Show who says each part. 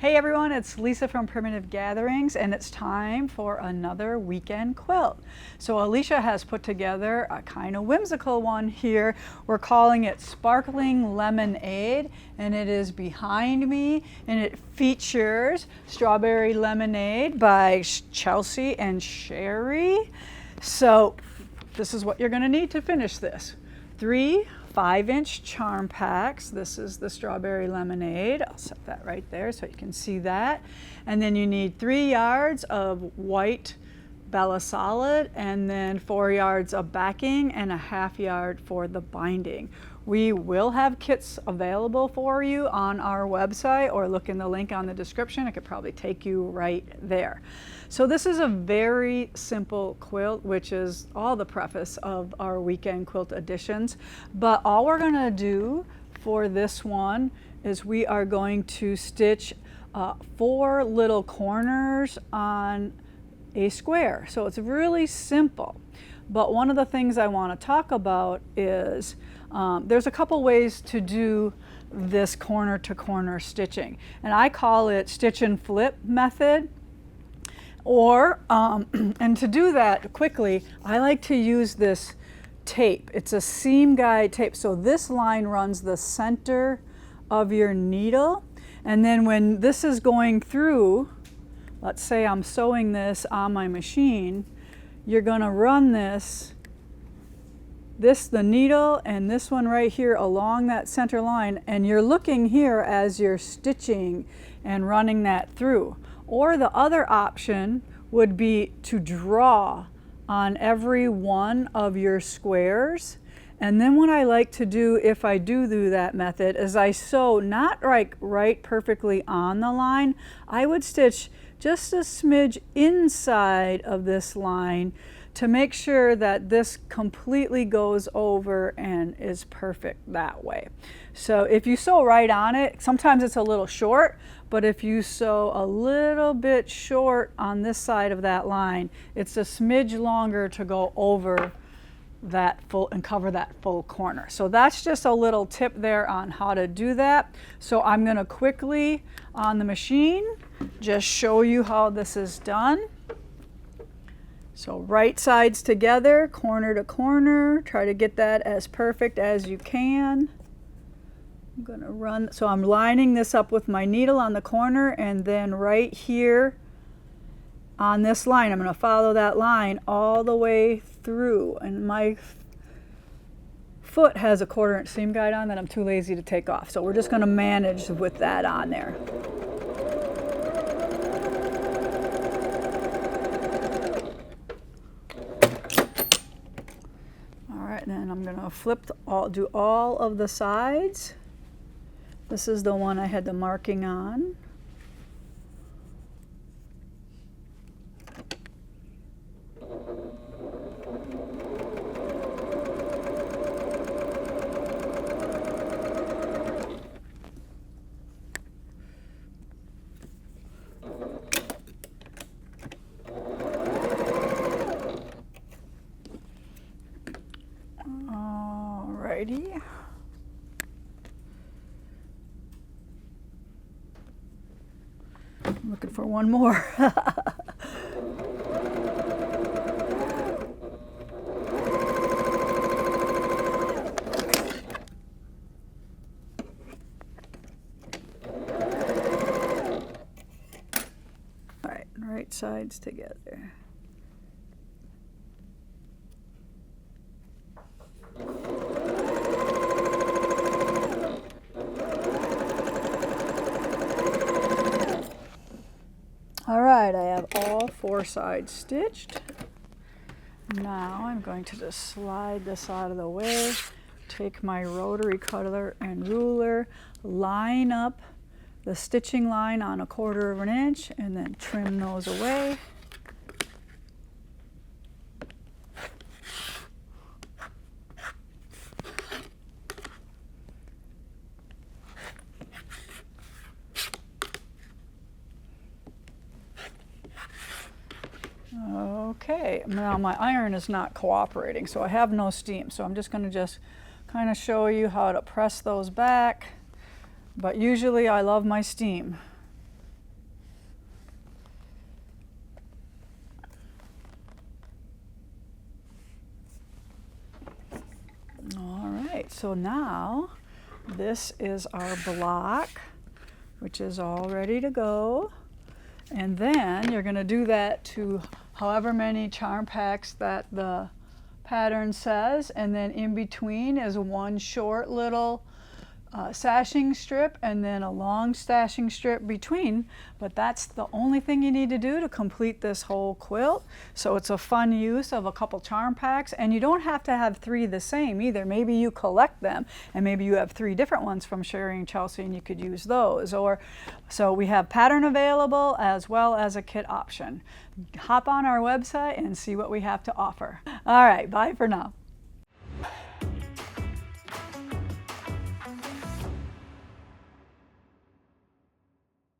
Speaker 1: Hey everyone, it's Lisa from Primitive Gatherings, and it's time for another weekend quilt. So Alicia has put together a kind of whimsical one here. We're calling it Sparkling Lemonade, and it is behind me, and it features Strawberry Lemonade by Chelsi and Sherri. So this is what you're going to need to finish this. 3 5-inch charm packs. This is the Strawberry Lemonade. I'll set that right there so you can see that. And then you need 3 yards of white Bella Solid, and then 4 yards of backing and a ½ yard for the binding. We will have kits available for you on our website, or look in the link on the description. It could probably take you right there. So this is a very simple quilt, which is all the preface of our weekend quilt editions. But all we're going to do for this one is we are going to stitch 4 little corners on a square. So it's really simple. But one of the things I want to talk about is there's a couple ways to do this corner to corner stitching, and I call it stitch and flip method. Or and to do that quickly, I like to use this tape. It's a seam guide tape. So this line runs the center of your needle, and then when this is going through, let's say I'm sewing this on my machine, you're going to run the needle and this one right here along that center line, and you're looking here as you're stitching and running that through. Or the other option would be to draw on every one of your squares. And then what I like to do, if I do that method, is I sew not right perfectly on the line. I would stitch just a smidge inside of this line to make sure that this completely goes over and is perfect that way. So if you sew right on it, sometimes it's a little short, but if you sew a little bit short on this side of that line, it's a smidge longer to go over that full and cover that full corner. So that's just a little tip there on how to do that. So I'm going to quickly on the machine just show you how this is done. So right sides together, corner to corner, try to get that as perfect as you can. I'm going to run, so I'm lining this up with my needle on the corner, and then right here on this line, I'm going to follow that line all the way through, and my foot has a 1/4 inch seam guide on that I'm too lazy to take off. So we're just going to manage with that on there. And then I'm going to do all of the sides. This is the one I had the marking on. Alrighty. I'm looking for one more. Alright, right sides together. Alright, I have all 4 sides stitched. Now I'm going to just slide this out of the way, take my rotary cutter and ruler, line up the stitching line on a 1/4 inch, and then trim those away. Okay, now my iron is not cooperating, so I have no steam. So I'm just going to kind of show you how to press those back. But usually I love my steam. All right, so now this is our block, which is all ready to go. And then you're going to do that to however many charm packs that the pattern says, and then in between is one short little sashing strip and then a long stashing strip between, but that's the only thing you need to do to complete this whole quilt. So it's a fun use of a couple charm packs, and you don't have to have 3 the same either. Maybe you collect them and maybe you have 3 different ones from Sherri and Chelsi and you could use those. Or so we have pattern available as well as a kit option. Hop on our website and see what we have to offer. All right, bye for now.